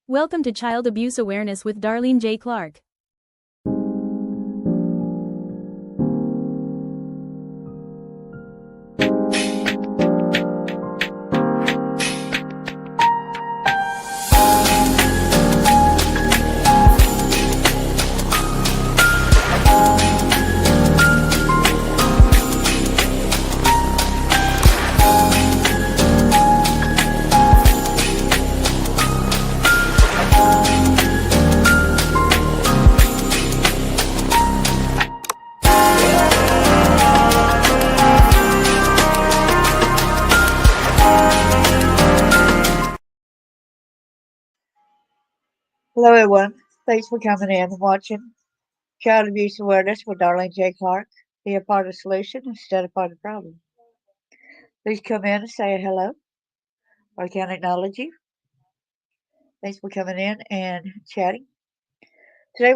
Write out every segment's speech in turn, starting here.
Welcome to Child Abuse Awareness with Darlene J. Clark. Hello, everyone. Thanks for coming in and watching Child Abuse Awareness with Darlene J. Clark. Be a part of the solution instead of part of the problem. Please come in and say hello, or I can acknowledge you. Thanks for coming in and chatting. Today,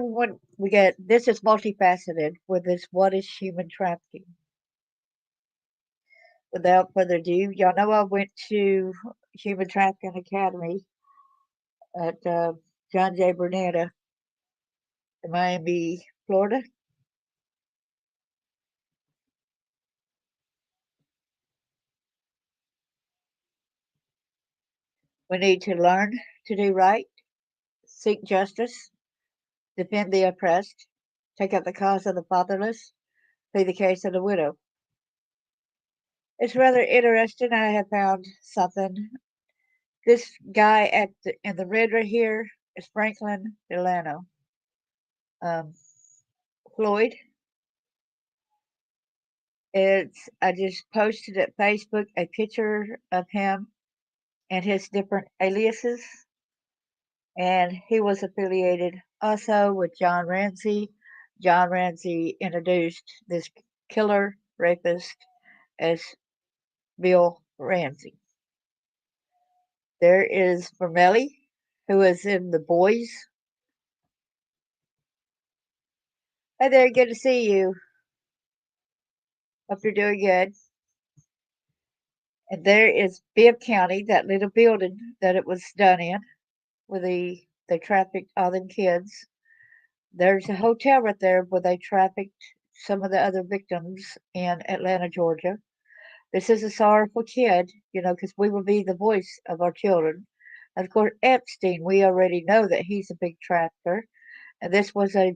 we get this is multifaceted with this what is human trafficking. Without further ado, y'all know I went to Human Trafficking Academy at John J. Burnetta in Miami, Florida. We need to learn to do right, seek justice, defend the oppressed, take up the cause of the fatherless, plead the case of the widow. It's rather interesting. I have found something. This guy in the red right here is Franklin Delano. Floyd. I just posted at Facebook a picture of him and his different aliases, and he was affiliated also with John Ramsey. John Ramsey introduced this killer rapist as Bill Ramsey. There is Vermelli, who is in The Boys. Hi there, good to see you. Hope you're doing good. And there is Bibb County, that little building that it was done in, where they trafficked all them kids. There's a hotel right there where they trafficked some of the other victims in Atlanta, Georgia. This is a sorrowful kid, because we will be the voice of our children. And of course, Epstein, we already know that he's a big trafficker. And this was a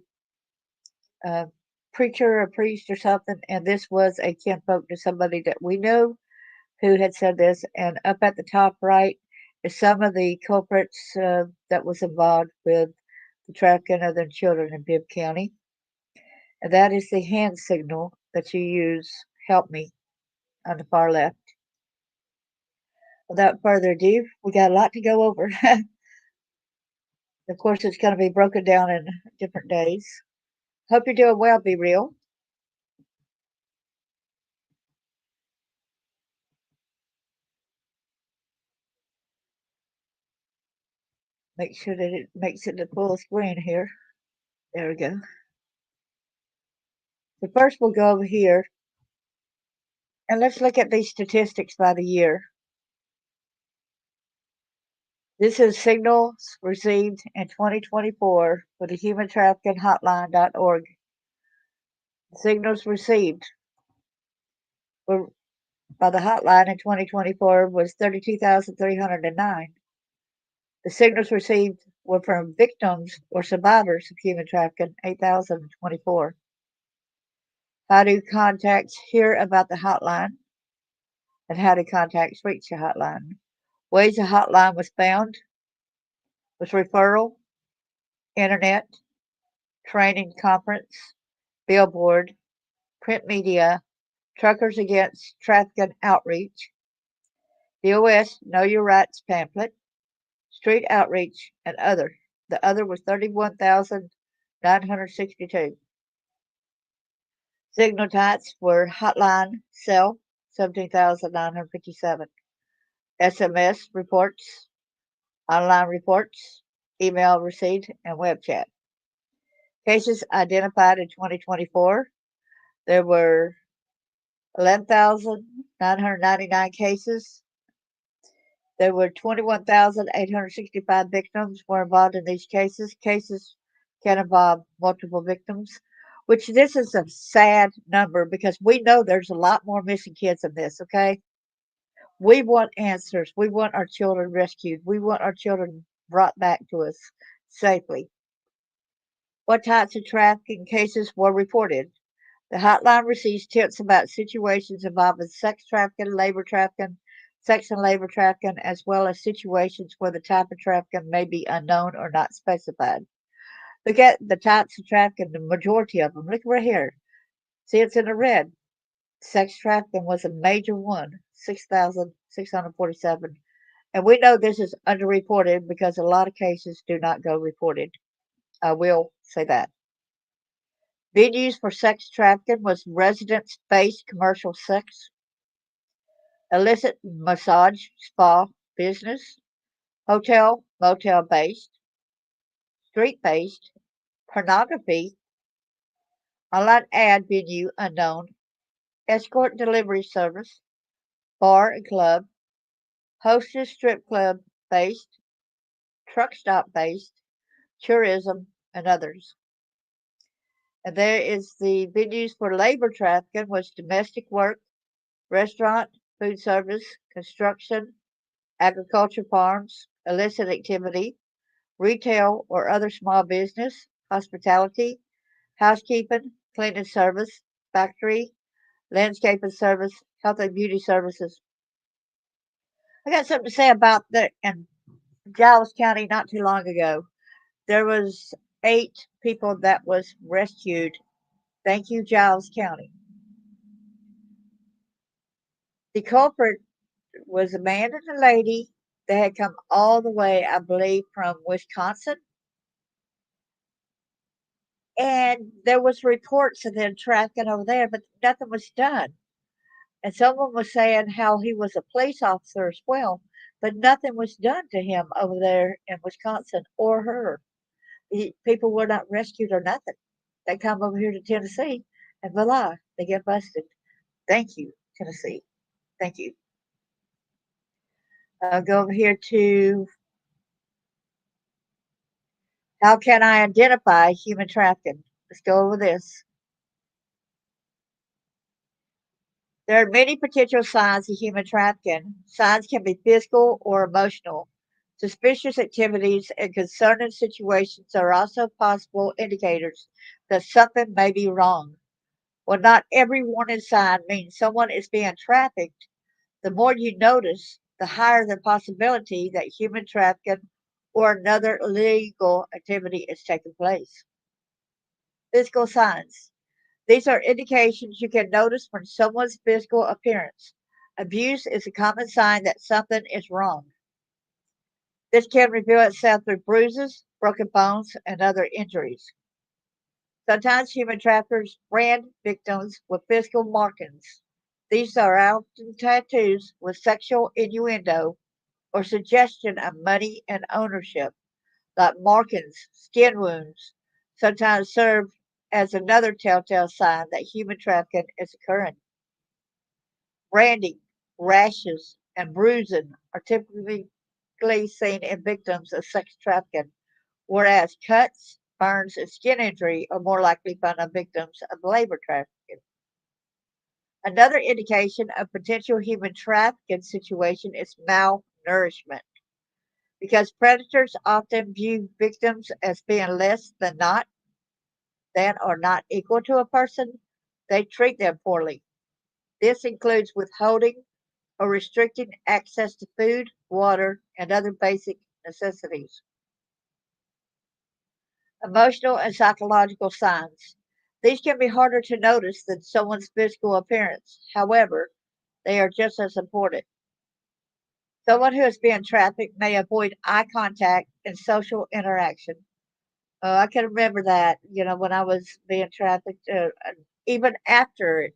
preacher, a priest, or something, and this was a kinfolk to somebody that we know who had said this. And up at the top right is some of the culprits that was involved with the trafficking of their children in Bibb County. And that is the hand signal that you use, help me, on the far left. Without further ado, we got a lot to go over. Of course, it's going to be broken down in different days. Hope you're doing well, Be Real. Make sure that it makes it the full screen here. There we go. So first we'll go over here and let's look at these statistics by the year. This is signals received in 2024 for the Human Trafficking Hotline.org. Signals received by the hotline in 2024 was 32,309. The signals received were from victims or survivors of human trafficking, 8,024. How do contacts hear about the hotline? And how do contacts reach the hotline? Ways the hotline was found was referral, internet, training conference, billboard, print media, Truckers Against Trafficking outreach, BOS Know Your Rights pamphlet, street outreach, and other. The other was 31,962. Signal types were hotline, cell, 17,957. SMS reports, online reports, email received, and web chat. Cases identified in 2024, there were 11,999 cases There were 21,865 victims were involved in these cases. Cases can involve multiple victims, which this is a sad number because we know there's a lot more missing kids in this, okay? We want answers. We want our children rescued. We want our children brought back to us safely. What types of trafficking cases were reported? The hotline receives tips about situations involving sex trafficking, labor trafficking, sex and labor trafficking, as well as situations where the type of trafficking may be unknown or not specified. Look at the types of trafficking, the majority of them. Look right here. See, it's in the red. Sex trafficking was a major one, 6,647. And we know this is underreported because a lot of cases do not go reported. I will say that. Venues for sex trafficking was residence-based commercial sex, illicit massage spa business, hotel motel-based, street-based, pornography, online ad venue unknown, escort delivery service, bar and club, hostess strip club based, truck stop based, tourism, and others. And there is the venues for labor trafficking was domestic work, restaurant, food service, construction, agriculture farms, illicit activity, retail or other small business, hospitality, housekeeping, cleaning service, factory, landscaping service, health and beauty services. I got something to say about that in Giles County not too long ago. There was 8 people that was rescued. Thank you, Giles County. The culprit was a man and a lady that had come all the way, I believe, from Wisconsin. And there was reports of them trafficking over there, but nothing was done. And someone was saying how he was a police officer as well, but nothing was done to him over there in Wisconsin or her. People were not rescued or nothing. They come over here to Tennessee, and voila, they get busted. Thank you, Tennessee. Thank you. Go over here to how can I identify human trafficking? Let's go over this. There are many potential signs of human trafficking. Signs can be physical or emotional. Suspicious activities and concerning situations are also possible indicators that something may be wrong. While not every warning sign means someone is being trafficked, the more you notice, the higher the possibility that human trafficking or another illegal activity is taking place. Physical signs. These are indications you can notice from someone's physical appearance. Abuse is a common sign that something is wrong. This can reveal itself through bruises, broken bones, and other injuries. Sometimes human traffickers brand victims with physical markings. These are often tattoos with sexual innuendo or suggestion of money and ownership, like markings, skin wounds, sometimes serve as another telltale sign that human trafficking is occurring. Branding, rashes, and bruising are typically seen in victims of sex trafficking, whereas cuts, burns, and skin injury are more likely found on victims of labor trafficking. Another indication of potential human trafficking situation is malnourishment. Because predators often view victims as being less than or not equal to a person, they treat them poorly. This includes withholding or restricting access to food, water, and other basic necessities. Emotional and psychological signs. These can be harder to notice than someone's physical appearance. However, they are just as important. Someone who is being trafficked may avoid eye contact and social interaction. I can remember that, when I was being trafficked, even after it,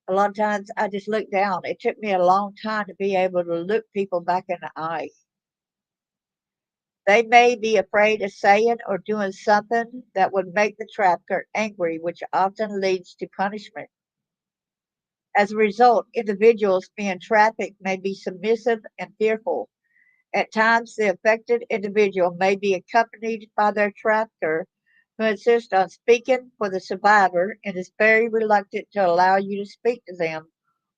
a lot of times I just looked down. It took me a long time to be able to look people back in the eye. They may be afraid of saying or doing something that would make the trafficker angry, which often leads to punishment. As a result, individuals being trafficked may be submissive and fearful. At times, the affected individual may be accompanied by their trafficker, who insists on speaking for the survivor and is very reluctant to allow you to speak to them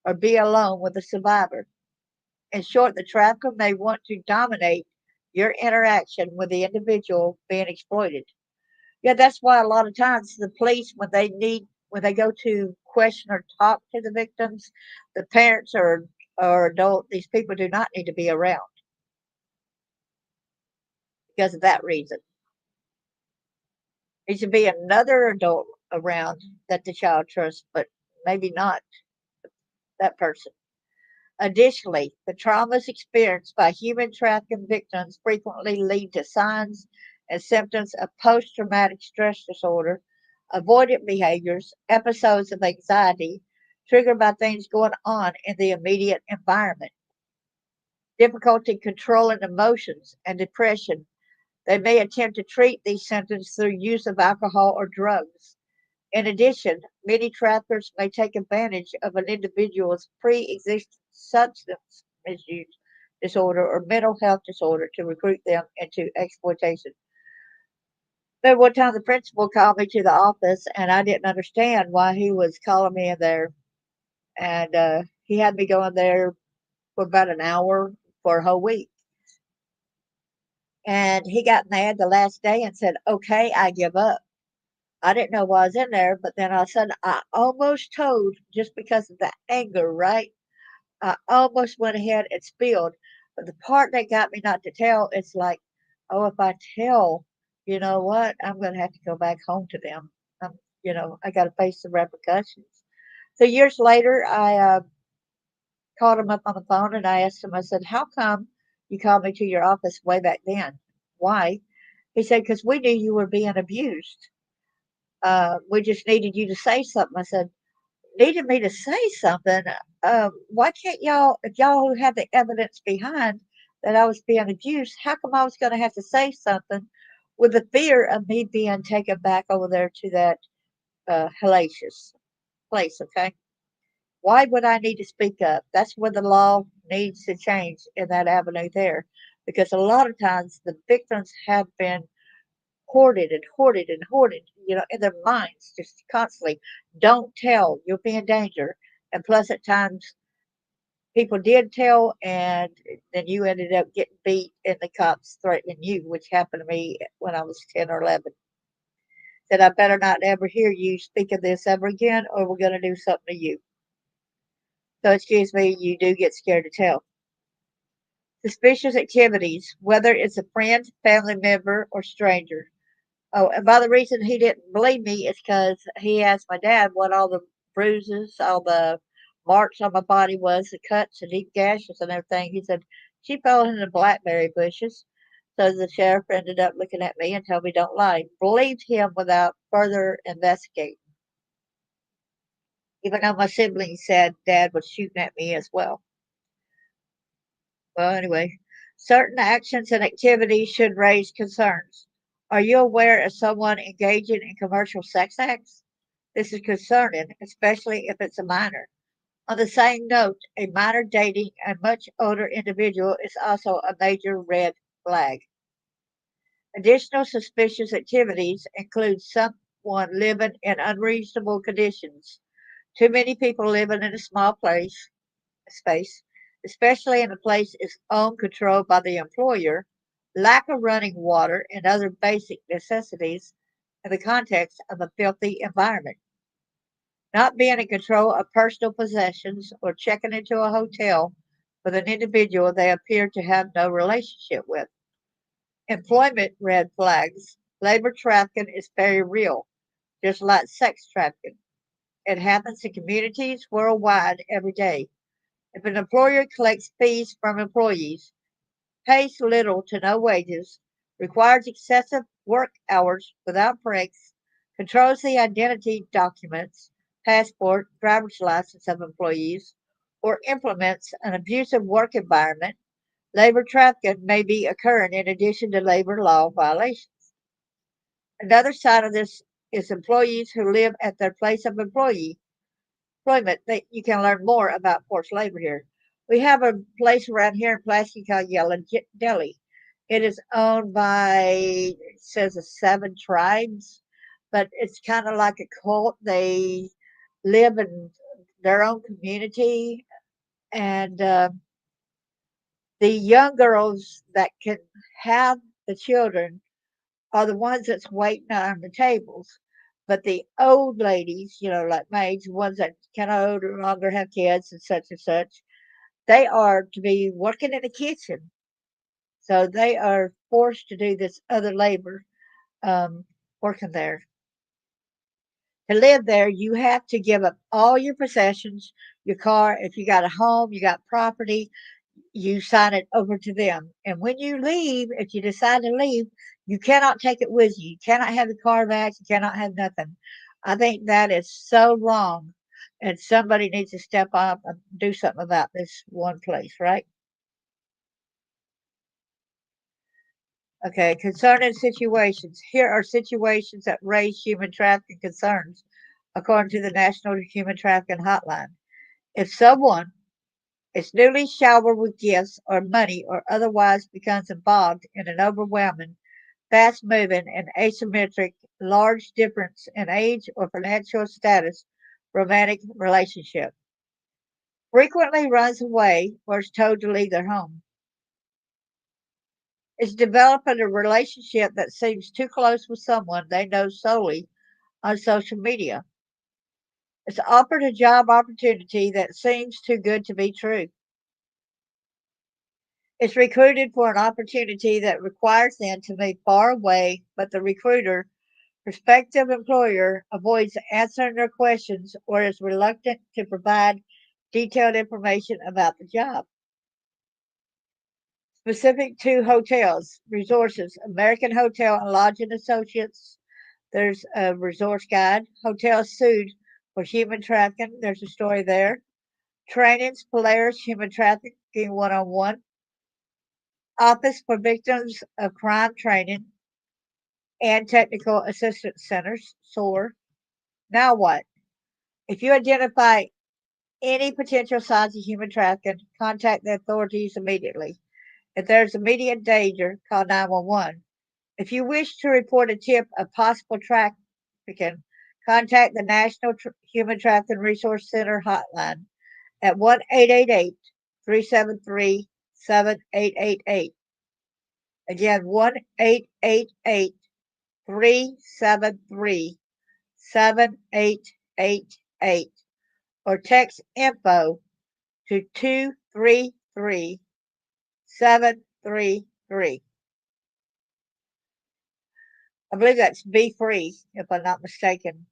or be alone with the survivor. In short, the trafficker may want to dominate your interaction with the individual being exploited. Yeah, that's why a lot of times the police, when they go to question or talk to the victims, the parents or adult, these people do not need to be around because of that reason. There should be another adult around that the child trusts, but maybe not that person. Additionally, the traumas experienced by human trafficking victims frequently lead to signs and symptoms of post traumatic stress disorder, avoidant behaviors, episodes of anxiety triggered by things going on in the immediate environment, difficulty controlling emotions, and depression. They may attempt to treat these symptoms through use of alcohol or drugs. In addition, many traffickers may take advantage of an individual's pre existing substance misuse disorder or mental health disorder to recruit them into exploitation. Then one time the principal called me to the office and I didn't understand why he was calling me in there. And he had me going there for about an hour for a whole week. And he got mad the last day and said, "Okay, I give up." I didn't know why I was in there, but then all of a sudden I almost told just because of the anger, right? I almost went ahead and spilled. But the part that got me not to tell, it's like, oh, if I tell, you know what? I'm going to have to go back home to them. I got to face the repercussions. So years later, I called him up on the phone and I asked him, I said, how come you called me to your office way back then? Why? He said, because we knew you were being abused. We just needed you to say something. I said, needed me to say something. Why can't y'all, if y'all who have the evidence behind that I was being abused, how come I was going to have to say something with the fear of me being taken back over there to that hellacious place? Okay. Why would I need to speak up? That's where the law needs to change in that avenue there. Because a lot of times the victims have been hoarded and hoarded and hoarded, in their minds, just constantly. Don't tell, you'll be in danger. And plus, at times, people did tell, and then you ended up getting beat, and the cops threatening you, which happened to me when I was 10 or 11. Said, I better not ever hear you speak of this ever again, or we're going to do something to you. So, excuse me, you do get scared to tell. Suspicious activities, whether it's a friend, family member, or stranger. Oh, and by the reason he didn't believe me is because he asked my dad what all the bruises, all the marks on my body was, the cuts and deep gashes and everything. He said, she fell in the blackberry bushes. So the sheriff ended up looking at me and told me don't lie. Believed him without further investigating. Even though my siblings said dad was shooting at me as well. Well, anyway, certain actions and activities should raise concerns. Are you aware of someone engaging in commercial sex acts? This is concerning, especially if it's a minor. On the same note, a minor dating a much older individual is also a major red flag. Additional suspicious activities include someone living in unreasonable conditions. Too many people living in a small space, especially in a place is owned controlled by the employer, lack of running water and other basic necessities in the context of a filthy environment. Not being in control of personal possessions or checking into a hotel with an individual they appear to have no relationship with. Employment red flags. Labor trafficking is very real, just like sex trafficking. It happens in communities worldwide every day. If an employer collects fees from employees, pays little to no wages, requires excessive work hours without breaks, controls the identity documents, passport, driver's license of employees, or implements an abusive work environment, labor trafficking may be occurring in addition to labor law violations. Another side of this is employees who live at their place of employment. That you can learn more about forced labor here. We have a place around here in Pulaski called Yellow Deli. It is owned by, it says, a 7 tribes, but it's kind of like a cult. They live in their own community, and the young girls that can have the children are the ones that's waiting on the tables. But the old ladies, like maids, the ones that can no longer have kids and such, they are to be working in the kitchen. So they are forced to do this other labor, um, working there. To live there, you have to give up all your possessions, your car. If you got a home, you got property, you sign it over to them. And when you leave, if you decide to leave, you cannot take it with you. You cannot have the car back. You cannot have nothing. I think that is so wrong. And somebody needs to step up and do something about this one place, right? Okay, concerning situations. Here are situations that raise human trafficking concerns, according to the National Human Trafficking Hotline. If someone is newly showered with gifts or money or otherwise becomes involved in an overwhelming, fast moving, and asymmetric, large difference in age or financial status romantic relationship, frequently runs away or is told to leave their home, is developing a relationship that seems too close with someone they know solely on social media. It's offered a job opportunity that seems too good to be true. It's recruited for an opportunity that requires them to move far away, but the recruiter, prospective employer, avoids answering their questions or is reluctant to provide detailed information about the job. Specific to hotels, resources, American Hotel and Lodging Associates. There's a resource guide. Hotels sued for human trafficking. There's a story there. Trainings, Polaris Human Trafficking 101. Office for Victims of Crime Training and Technical Assistance Centers, SOAR. Now what? If you identify any potential signs of human trafficking, contact the authorities immediately. If there's immediate danger, call 911. If you wish to report a tip of possible trafficking, contact the National Human Trafficking Resource Center hotline at 1 888 373 7888. Again, 1 888 373 7888, or text info to 233 733. I believe that's be free, if I'm not mistaken.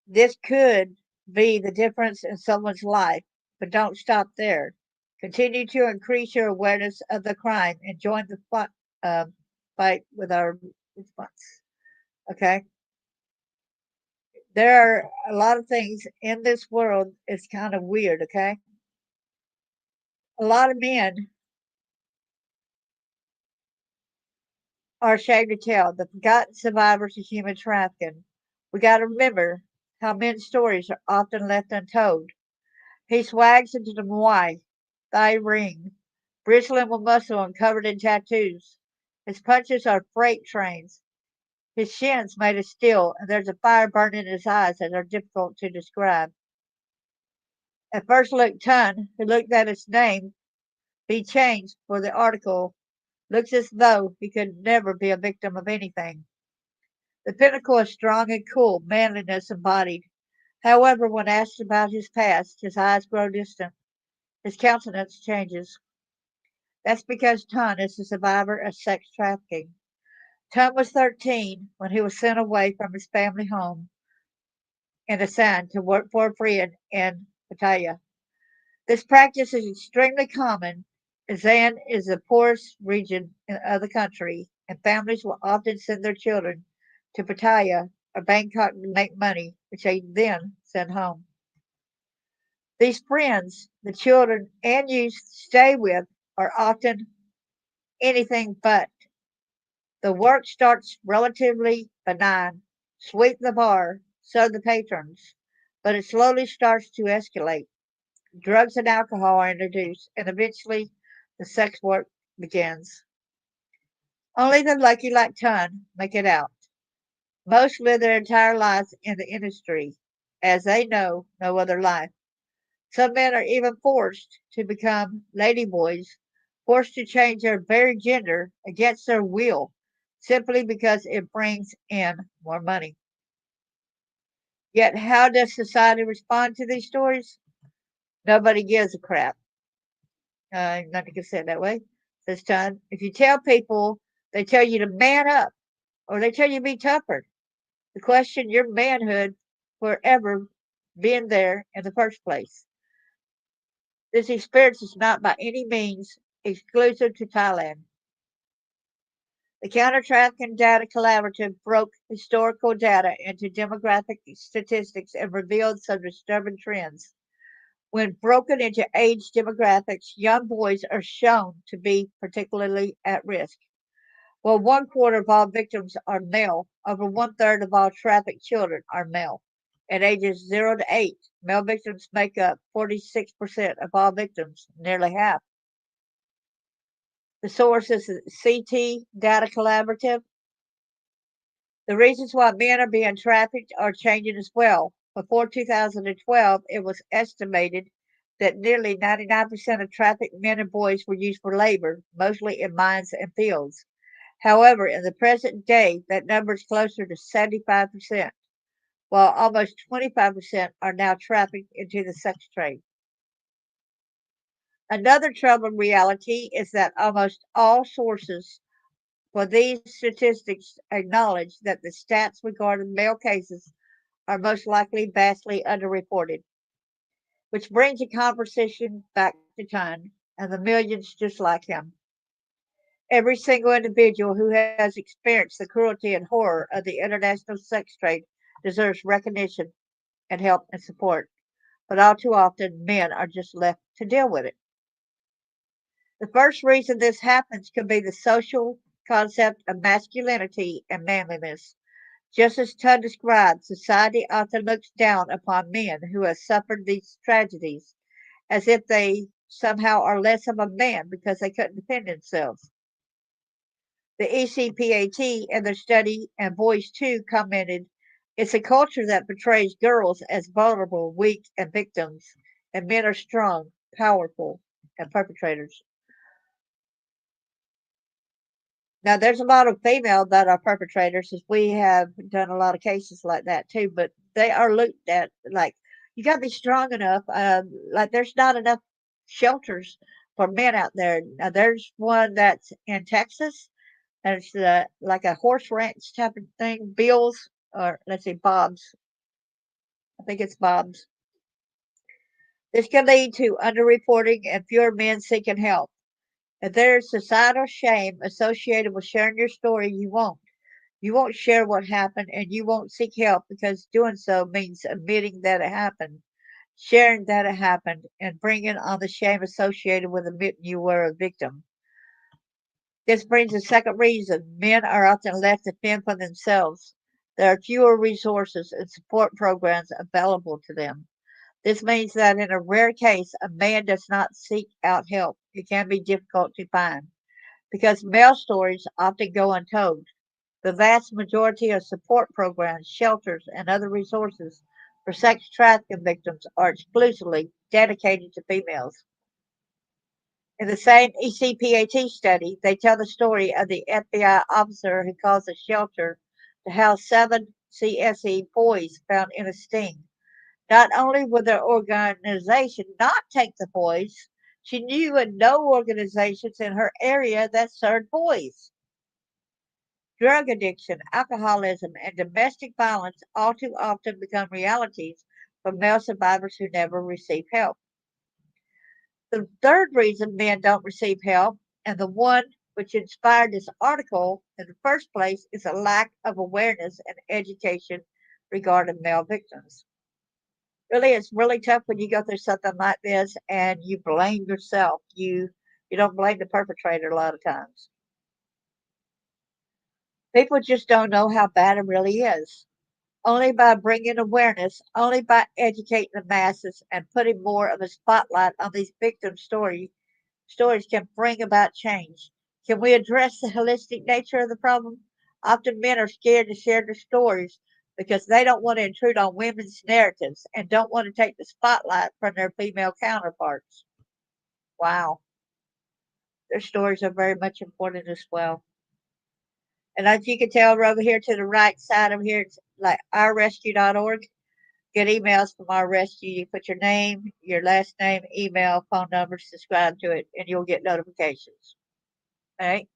This could be the difference in someone's life, but don't stop there. Continue to increase your awareness of the crime and join the uh, fight with our response. Okay? There are a lot of things in this world. It's kind of weird, okay? A lot of men are ashamed to tell the forgotten survivors of human trafficking. We got to remember how men's stories are often left untold. He swags into the Muay Thai ring, bristling with muscle and covered in tattoos. His punches are freight trains. His shins made of steel, and there's a fire burning in his eyes that are difficult to describe. At first look, Ton, who looked at his name be changed for the article, looks as though he could never be a victim of anything. The pinnacle is strong and cool, manliness embodied. However, when asked about his past, his eyes grow distant. His countenance changes. That's because Ton is a survivor of sex trafficking. Ton was 13 when he was sent away from his family home and assigned to work for a friend in Pattaya. This practice is extremely common. Azan is the poorest region of the country, and families will often send their children to Pattaya or Bangkok to make money, which they then send home. These friends, the children and youth stay with, are often anything but. The work starts relatively benign: sweep the bar, serve the patrons, but it slowly starts to escalate. drugs and alcohol are introduced, and eventually the sex work begins. Only the lucky like Ton make it out. Most live their entire lives in the industry, as they know no other life. Some men are even forced to become ladyboys, forced to change their very gender against their will, simply because it brings in more money. Yet, how does society respond to these stories? Nobody gives a crap. Nothing can say it that way. This time, if you tell people, they tell you to man up, or they tell you to be tougher. To question your manhood forever being there in the first place. This experience is not by any means exclusive to Thailand. The Counter Trafficking Data Collaborative broke historical data into demographic statistics and revealed some disturbing trends. When broken into age demographics, young boys are shown to be particularly at risk. While one quarter of all victims are male, over one third of all trafficked children are male. At ages 0 to 8, male victims make up 46% of all victims, nearly half. The source is the CT Data Collaborative. The reasons why men are being trafficked are changing as well. Before 2012, it was estimated that nearly 99% of trafficked men and boys were used for labor, mostly in mines and fields. However, in the present day, that number is closer to 75%, while almost 25% are now trafficked into the sex trade. Another troubling reality is that almost all sources for these statistics acknowledge that the stats regarding male cases are most likely vastly underreported, which brings the conversation back to Ton and the millions just like him. Every single individual who has experienced the cruelty and horror of the international sex trade deserves recognition and help and support, but all too often men are just left to deal with it. The first reason this happens could be the social concept of masculinity and manliness. Just as Tudd described, society often looks down upon men who have suffered these tragedies, as if they somehow are less of a man because they couldn't defend themselves. The ECPAT in their study, and boys too, commented, it's a culture that portrays girls as vulnerable, weak, and victims, and men are strong, powerful, and perpetrators. Now, there's a lot of female that are perpetrators, as we have done a lot of cases like that too, but they are looked at like you got to be strong enough. Like, there's not enough shelters for men out there. Now, there's one that's in Texas, and it's like a horse ranch type of thing. Bill's, or let's see, Bob's. I think it's Bob's. This can lead to underreporting and fewer men seeking help. If there is societal shame associated with sharing your story, you won't. You won't share what happened and you won't seek help because doing so means admitting that it happened, sharing that it happened, and bringing on the shame associated with admitting you were a victim. This brings a second reason men are often left to fend for themselves. There are fewer resources and support programs available to them. This means that in a rare case, a man does not seek out help. It can be difficult to find because male stories often go untold. The vast majority of support programs, shelters, and other resources for sex trafficking victims are exclusively dedicated to females. In the same ECPAT study, they tell the story of the FBI officer who calls a shelter to house seven CSE boys found in a sting. Not only would their organization not take the boys, she knew of no organizations in her area that served boys. Drug addiction, alcoholism, and domestic violence all too often become realities for male survivors who never receive help. The third reason men don't receive help, and the one which inspired this article in the first place, is a lack of awareness and education regarding male victims. Really, it's really tough when you go through something like this and you blame yourself. You don't blame the perpetrator a lot of times. People just don't know how bad it really is. only by bringing awareness, only by educating the masses and putting more of a spotlight on these victim stories can bring about change. Can we address the holistic nature of the problem? Often men are scared to share their stories because they don't want to intrude on women's narratives and don't want to take the spotlight from their female counterparts. Wow, their stories are very much important as well. And as you can tell over here to the right side of here, it's like ourrescue.org. Get emails from our rescue. You put your name, your last name, email, phone number, subscribe to it, and you'll get notifications. All right.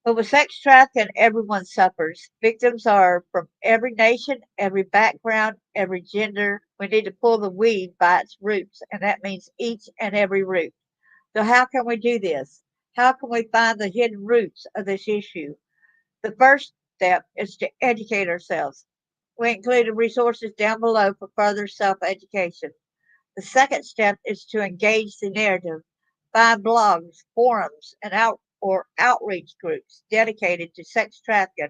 But with sex trafficking, everyone suffers. Victims are from every nation, every background, every gender. We need to pull the weed by its roots, and that means each and every root. So, how can we do this? How can we find the hidden roots of this issue? The first step is to educate ourselves. We included resources down below for further self education. The second step is to engage the narrative. Find blogs, forums, and outreach groups dedicated to sex trafficking,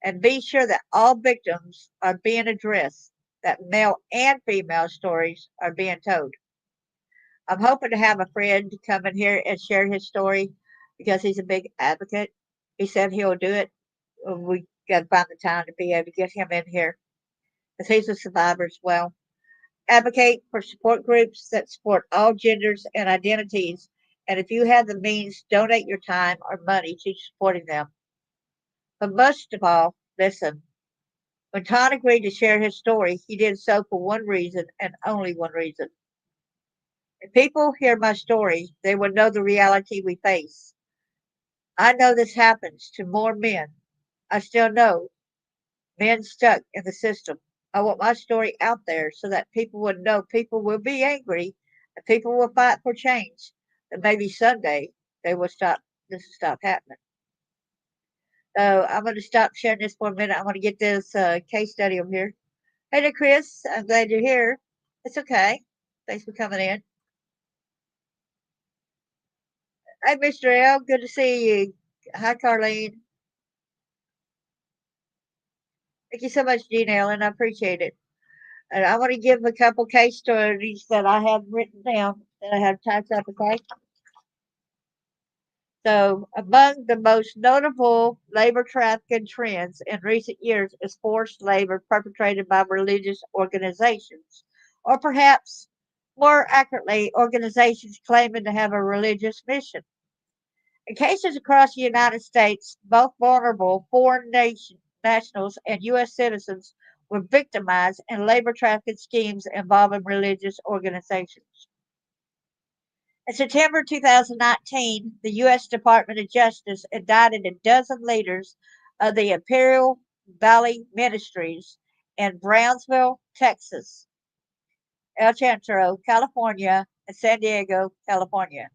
and be sure that all victims are being addressed, that male and female stories are being told. I'm hoping to have a friend come in here and share his story because he's a big advocate. He said he'll do it. We got to find the time to be able to get him in here because he's a survivor as well. Advocate for support groups that support all genders and identities. And if you have the means, donate your time or money to supporting them. But most of all, listen. When Todd agreed to share his story, he did so for one reason and only one reason. If people hear my story, they will know the reality we face. I know this happens to more men. I still know men stuck in the system. I want my story out there so that people will know people will be angry and people will fight for change. And maybe someday they will stop this will stop happening. So I'm going to stop sharing this for a minute. I'm going to get this case study over here. Hey there, Chris. I'm glad you're here. It's okay. Thanks for coming in. Hey, Mr. L. Good to see you. Hi, Carlene. Thank you so much, Gene Ellen. I appreciate it. And I want to give a couple case stories that I have written down that I have typed up, okay? So, among the most notable labor trafficking trends in recent years is forced labor perpetrated by religious organizations, or perhaps more accurately, organizations claiming to have a religious mission. In cases across the United States, both vulnerable foreign nationals and U.S. citizens were victimized in labor trafficking schemes involving religious organizations. In September 2019, the U.S. Department of Justice indicted a dozen leaders of the Imperial Valley Ministries in Brownsville, Texas, El Centro, California, and San Diego, California,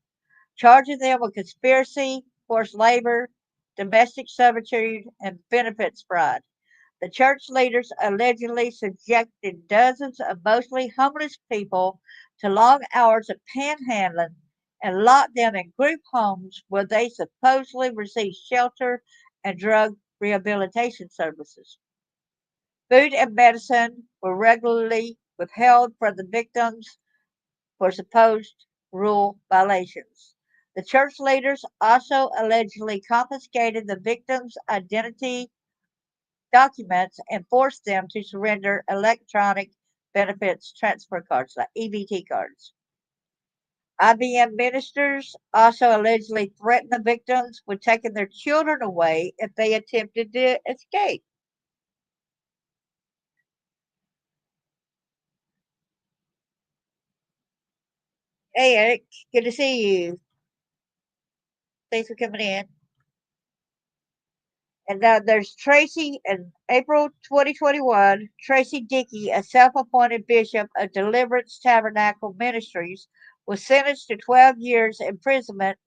charging them with conspiracy, forced labor, domestic servitude, and benefits fraud. The church leaders allegedly subjected dozens of mostly homeless people to long hours of panhandling and locked them in group homes where they supposedly received shelter and drug rehabilitation services. Food and medicine were regularly withheld from the victims for supposed rule violations. The church leaders also allegedly confiscated the victims' identity documents and forced them to surrender electronic benefits transfer cards, like EBT cards. IBM ministers also allegedly threatened the victims with taking their children away if they attempted to escape. Hey, Eric, good to see you. Thanks for coming in. And now there's Tracy in April 2021. Tracy Dickey, a self appointed bishop of Deliverance Tabernacle Ministries, was sentenced to 12 years imprisonment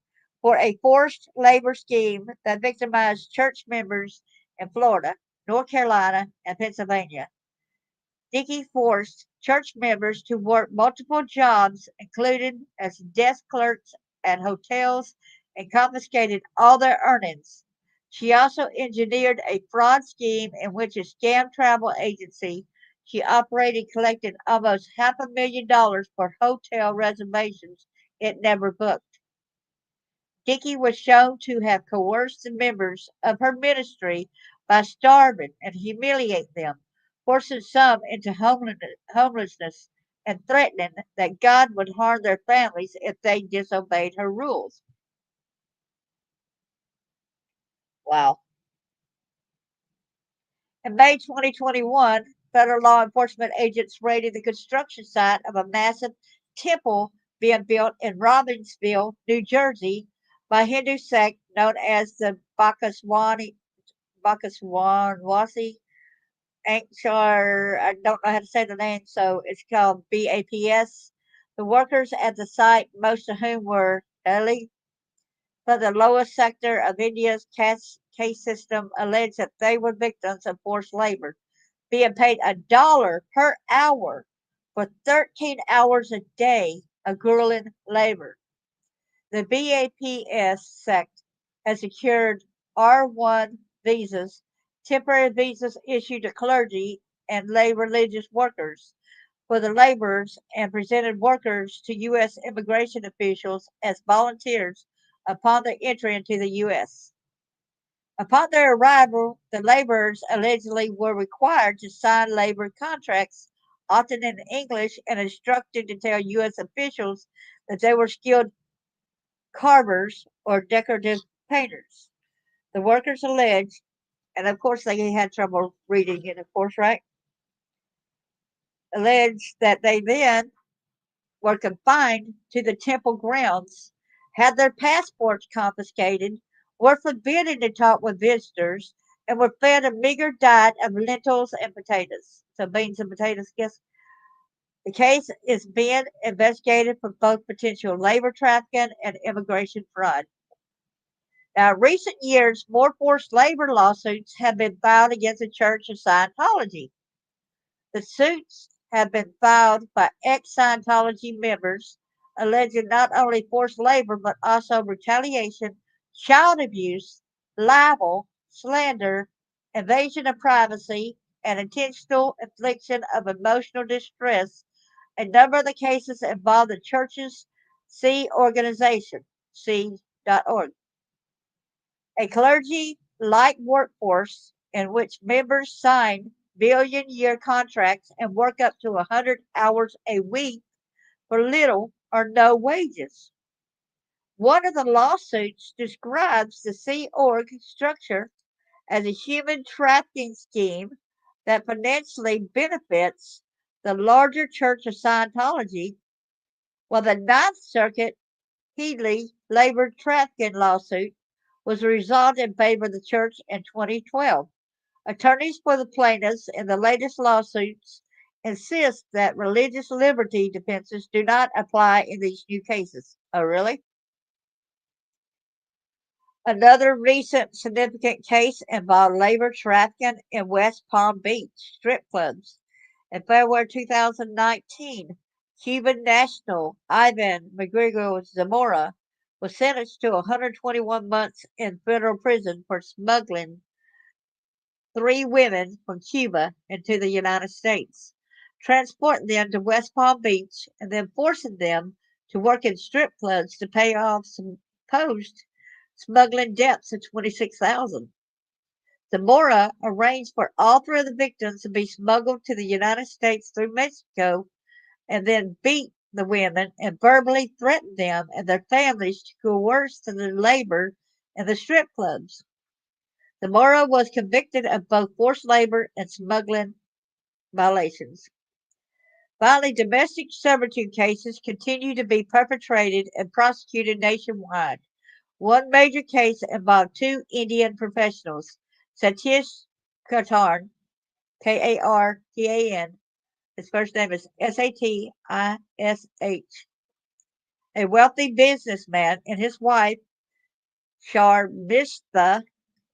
for a forced labor scheme that victimized church members in Florida, North Carolina, and Pennsylvania. Dickey forced church members to work multiple jobs, including as desk clerks at hotels, and confiscated all their earnings. She also engineered a fraud scheme in which a scam travel agency she operated collected almost $500,000 for hotel reservations it never booked. Dickey was shown to have coerced the members of her ministry by starving and humiliating them, forcing some into homelessness and threatening that God would harm their families if they disobeyed her rules. Wow. In May 2021, federal law enforcement agents raided the construction site of a massive temple being built in Robbinsville, New Jersey, by Hindu sect known as the Bakaswanwasi Ankshar. I don't know how to say the name, so it's called BAPS. The workers at the site, most of whom were Dalit, for the lowest sector of India's caste system, alleged that they were victims of forced labor, being paid $1 per hour for 13 hours a day of grueling labor. The BAPS sect has secured R1 visas, temporary visas issued to clergy and lay religious workers for the laborers, and presented workers to U.S. immigration officials as volunteers upon their entry into the U.S. Upon their arrival, the laborers allegedly were required to sign labor contracts, often in English, and instructed to tell U.S. officials that they were skilled carvers or decorative painters. The workers alleged, and of course they had trouble reading it, of course, right? Alleged that they then were confined to the temple grounds, had their passports confiscated, were forbidden to talk with visitors, and were fed a meager diet of lentils and potatoes. So beans and potatoes, guess. The case is being investigated for both potential labor trafficking and immigration fraud. Now, in recent years, more forced labor lawsuits have been filed against the Church of Scientology. The suits have been filed by ex Scientology members alleging not only forced labor but also retaliation, child abuse, libel, slander, invasion of privacy, and intentional infliction of emotional distress. A number of the cases involve the church's C organization, C.org, a clergy like workforce in which members sign billion-year contracts and work up to 100 hours a week for little or no wages. One of the lawsuits describes the Sea Org structure as a human trafficking scheme that financially benefits the larger Church of Scientology, while the Ninth Circuit Headley labor trafficking lawsuit was resolved in favor of the church in 2012. Attorneys for the plaintiffs in the latest lawsuits insist that religious liberty defenses do not apply in these new cases. Oh, really? Another recent significant case involved labor trafficking in West Palm Beach strip clubs. In February 2019, Cuban national Ivan McGregor Zamora was sentenced to 121 months in federal prison for smuggling three women from Cuba into the United States, transporting them to West Palm Beach, and then forcing them to work in strip clubs to pay off some supposed smuggling debts of 26,000. Zamora arranged for all three of the victims to be smuggled to the United States through Mexico and then beat the women and verbally threatened them and their families to coerce them to labor in the strip clubs. Zamora was convicted of both forced labor and smuggling violations. Finally, domestic servitude cases continue to be perpetrated and prosecuted nationwide. One major case involved two Indian professionals, Satish Kartan, Kartan. His first name is Satish, a wealthy businessman, and his wife, Sharmistha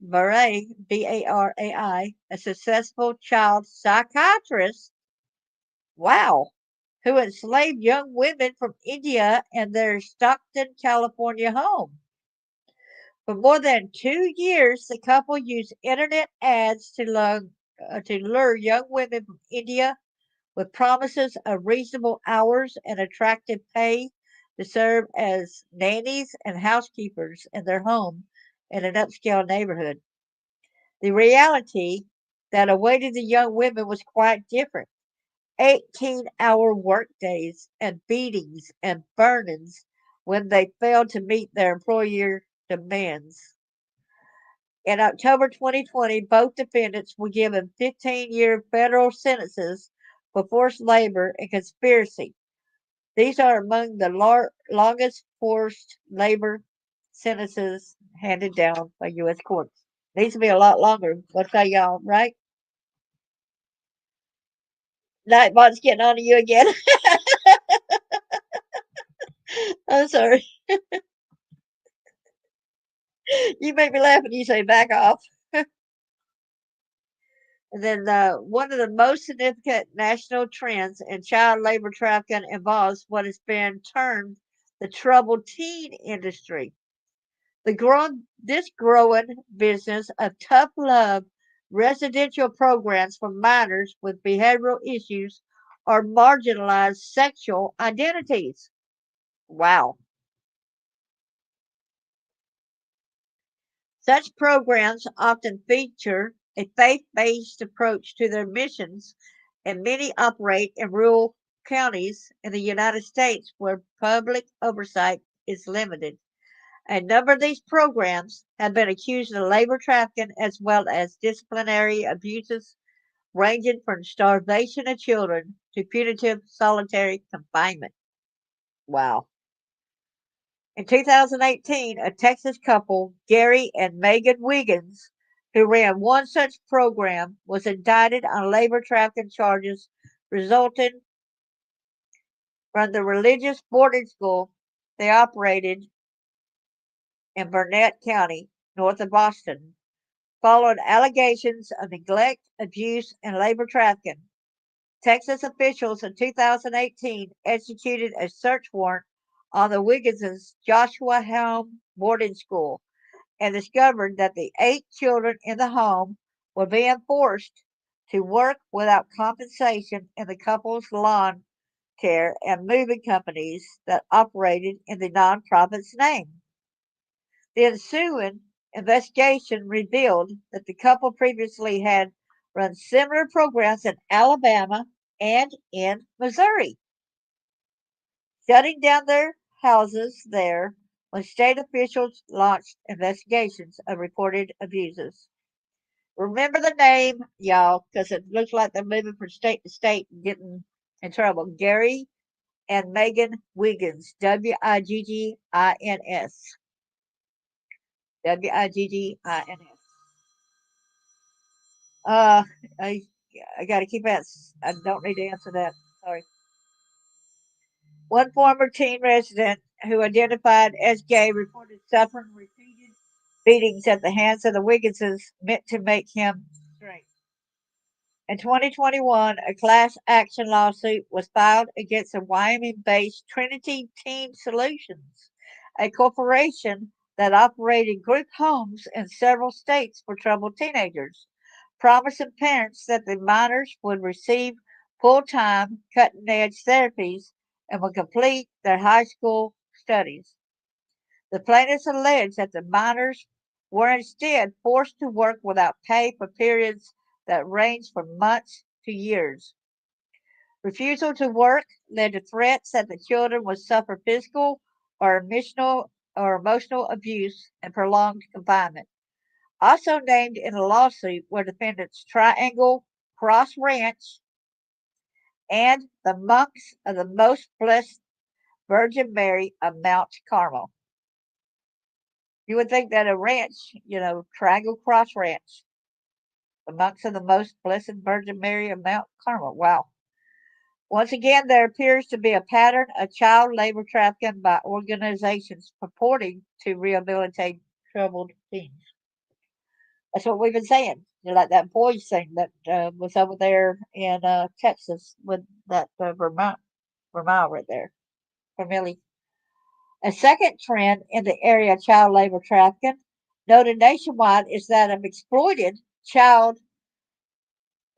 Barai, Barai, a successful child psychiatrist, wow, who enslaved young women from India in their Stockton, California home. For more than 2 years, the couple used internet ads to lure young women from India with promises of reasonable hours and attractive pay to serve as nannies and housekeepers in their home in an upscale neighborhood. The reality that awaited the young women was quite different. 18-hour workdays and beatings and burnings when they failed to meet their employer demands. In October 2020, both defendants were given 15-year federal sentences for forced labor and conspiracy. These are among the longest forced labor sentences handed down by U.S. courts. Needs to be a lot longer. What say y'all, right? Nightbot's getting on to you again. I'm sorry. You make me laugh when you say back off. And then one of the most significant national trends in child labor trafficking involves what has been termed the troubled teen industry. This growing business of tough love residential programs for minors with behavioral issues or marginalized sexual identities. Wow. Such programs often feature a faith based approach to their missions, and many operate in rural counties in the United States where public oversight is limited. A number of these programs have been accused of labor trafficking as well as disciplinary abuses, ranging from starvation of children to punitive solitary confinement. Wow. In 2018, a Texas couple, Gary and Megan Wiggins, who ran one such program, was indicted on labor trafficking charges resulting from the religious boarding school they operated in Burnett County, north of Boston, followed allegations of neglect, abuse, and labor trafficking. Texas officials in 2018 executed a search warrant on the Wiggins' Joshua Helm boarding school and discovered that the 8 children in the home were being forced to work without compensation in the couple's lawn care and moving companies that operated in the nonprofit's name. The ensuing investigation revealed that the couple previously had run similar programs in Alabama and in Missouri, shutting down their houses there when state officials launched investigations of reported abuses. Remember the name, y'all, because it looks like they're moving from state to state and getting in trouble. Gary and Megan Wiggins, Wiggins. Wiggins. Uh, I, I got to keep that. I don't need to answer that. Sorry. One former teen resident who identified as gay reported suffering repeated beatings at the hands of the Wigginses meant to make him straight. In 2021, a class action lawsuit was filed against the Wyoming based Trinity Teen Solutions, a corporation that operated group homes in several states for troubled teenagers, promising parents that the minors would receive full time, cutting edge therapies and would complete their high school studies. The plaintiffs alleged that the minors were instead forced to work without pay for periods that ranged from months to years. Refusal to work led to threats that the children would suffer physical or emotional abuse and prolonged confinement. Also named in the lawsuit were defendants Triangle Cross Ranch and the monks of the Most Blessed Virgin Mary of Mount Carmel. You would think that a ranch, Triangle Cross Ranch, the monks of the Most Blessed Virgin Mary of Mount Carmel. Wow. Once again, there appears to be a pattern of child labor trafficking by organizations purporting to rehabilitate troubled teens. That's what we've been saying. Like that boys thing that was over there in Texas with that Vermont right there, Vermilly. A second trend in the area of child labor trafficking noted nationwide is that of exploited child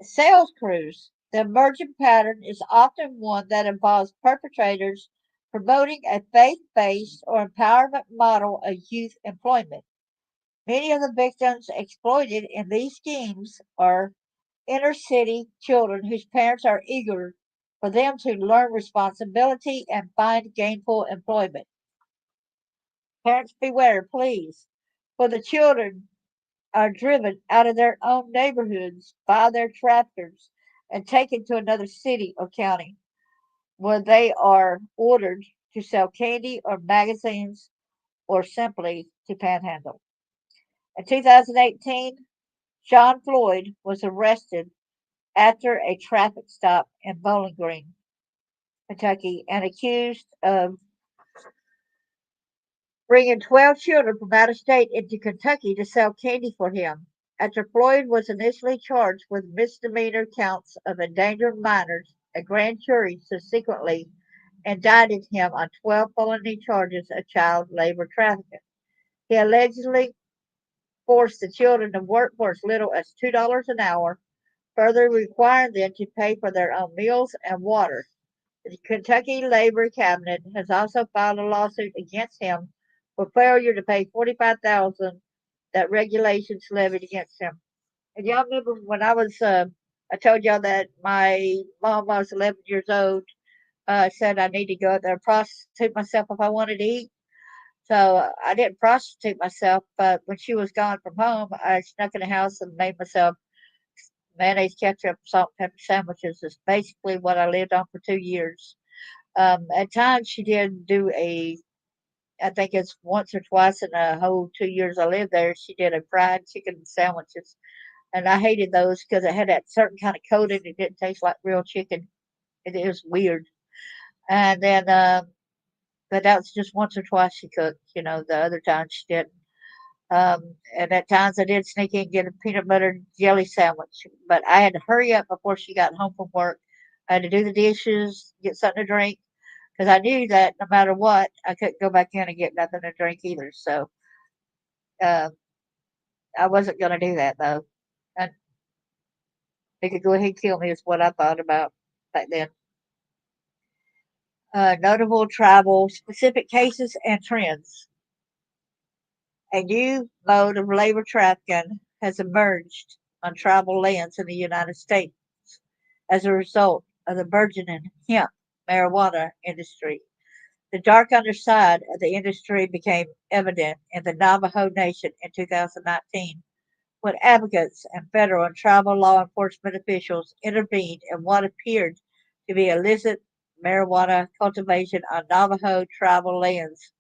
sales crews. The emerging pattern is often one that involves perpetrators promoting a faith based or empowerment model of youth employment. Many of the victims exploited in these schemes are inner city children whose parents are eager for them to learn responsibility and find gainful employment. Parents beware, please, for the children are driven out of their own neighborhoods by their traffickers and taken to another city or county where they are ordered to sell candy or magazines or simply to panhandle. In 2018, John Floyd was arrested after a traffic stop in Bowling Green, Kentucky, and accused of bringing 12 children from out of state into Kentucky to sell candy for him. After Floyd was initially charged with misdemeanor counts of endangering minors, a grand jury subsequently indicted him on 12 felony charges of child labor trafficking. He allegedly forced the children to work for as little as $2 an hour, further requiring them to pay for their own meals and water. The Kentucky Labor Cabinet has also filed a lawsuit against him for failure to pay $45,000 that regulations levied against him. And y'all remember when I told y'all that my mom, when I was 11 years old, said I need to go out there and prostitute myself if I wanted to eat. So I didn't prostitute myself, but when she was gone from home, I snuck in the house and made myself mayonnaise, ketchup, salt, and pepper sandwiches. Is basically what I lived on for 2 years. At times, she did do I think it's once or twice in the whole 2 years I lived there, she did a fried chicken sandwiches. And I hated those because it had that certain kind of coating. It didn't taste like real chicken. It was weird. And then, but that was just once or twice she cooked. The other times she didn't. And at times I did sneak in and get a peanut butter jelly sandwich, but I had to hurry up before she got home from work. I had to do the dishes, get something to drink, because I knew that no matter what, I couldn't go back in and get nothing to drink either. So uh, I wasn't going to do that though. And they could go ahead and kill me is what I thought about back then. Notable travel specific cases and trends. A new mode of labor trafficking has emerged on tribal lands in the United States as a result of the burgeoning hemp marijuana industry. The dark underside of the industry became evident in the Navajo Nation in 2019 when advocates and federal and tribal law enforcement officials intervened in what appeared to be illicit marijuana cultivation on Navajo tribal lands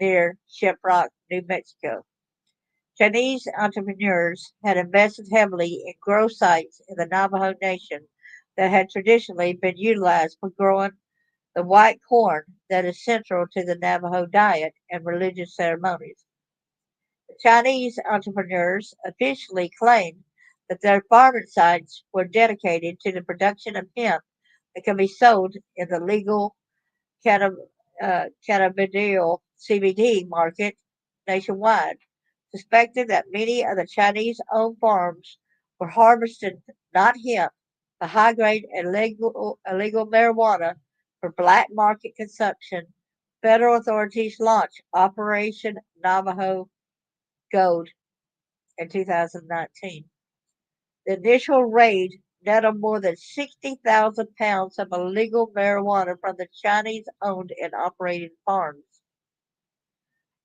near Shiprock, New Mexico. Chinese entrepreneurs had invested heavily in grow sites in the Navajo Nation that had traditionally been utilized for growing the white corn that is central to the Navajo diet and religious ceremonies. The Chinese entrepreneurs officially claimed that their farming sites were dedicated to the production of hemp that can be sold in the legal cannabidiol CBD market nationwide, suspected that many of the Chinese owned farms were harvesting not hemp, but high grade illegal marijuana for black market consumption. Federal authorities launched Operation Navajo Gold in 2019. The initial raid netted more than 60,000 pounds of illegal marijuana from the Chinese owned and operated farms.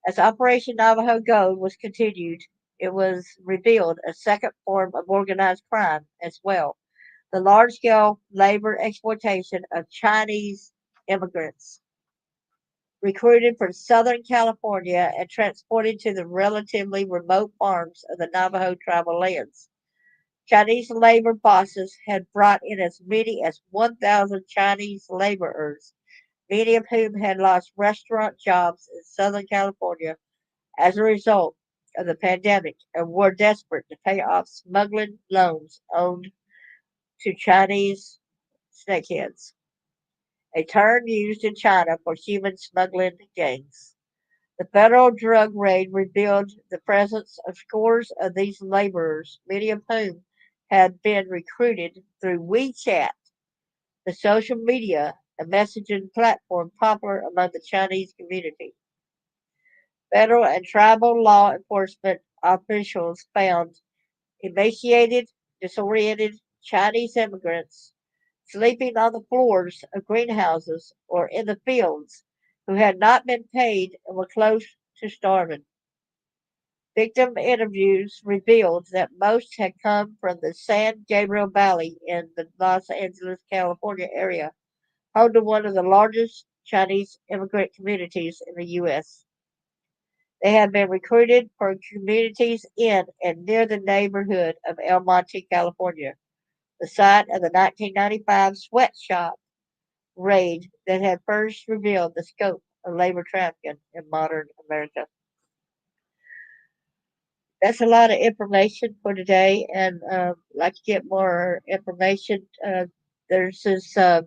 As Operation Navajo Gold was continued, it was revealed a second form of organized crime as well, the large scale labor exploitation of Chinese immigrants recruited from Southern California and transported to the relatively remote farms of the Navajo tribal lands. Chinese labor bosses had brought in as many as 1,000 Chinese laborers, many of whom had lost restaurant jobs in Southern California as a result of the pandemic and were desperate to pay off smuggling loans owed to Chinese snakeheads, a term used in China for human smuggling gangs. The federal drug raid revealed the presence of scores of these laborers, many of whom had been recruited through WeChat, the social media and messaging platform popular among the Chinese community. Federal and tribal law enforcement officials found emaciated, disoriented Chinese immigrants sleeping on the floors of greenhouses or in the fields who had not been paid and were close to starving. Victim interviews revealed that most had come from the San Gabriel Valley in the Los Angeles, California area, home to one of the largest Chinese immigrant communities in the U.S. They had been recruited for communities in and near the neighborhood of El Monte, California, the site of the 1995 sweatshop raid that had first revealed the scope of labor trafficking in modern America. That's a lot of information for today, and like to get more information. There's this. Let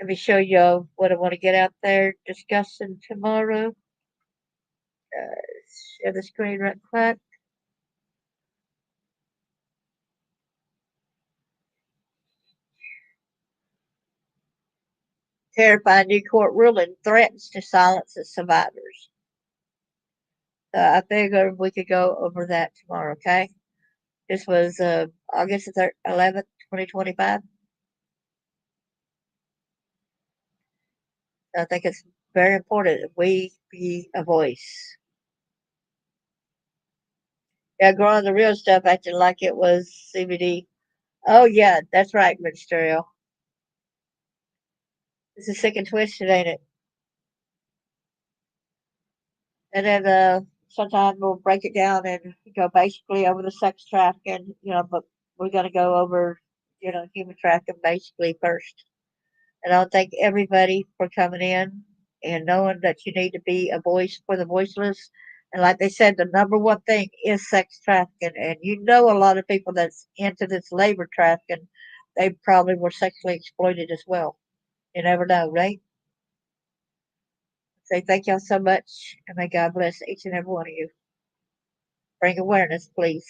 me show you what I want to get out there discussing tomorrow. Uh, Share the screen right quick. Terrifying new court ruling threatens to silence the survivors. I figured we could go over that tomorrow. Okay. This was August 11th, 2025. I think it's very important that we be a voice. Yeah, growing the real stuff acting like it was CBD. Oh, yeah, that's right, Ministerial. This is sick and twisted, ain't it? And then sometime we'll break it down and go basically over the sex trafficking, but we're going to go over, human trafficking basically first. And I'll thank everybody for coming in and knowing that you need to be a voice for the voiceless. And like they said, the number one thing is sex trafficking. And you know a lot of people that's into this labor trafficking, they probably were sexually exploited as well. You never know, right? So thank y'all so much, and may God bless each and every one of you. Bring awareness, please.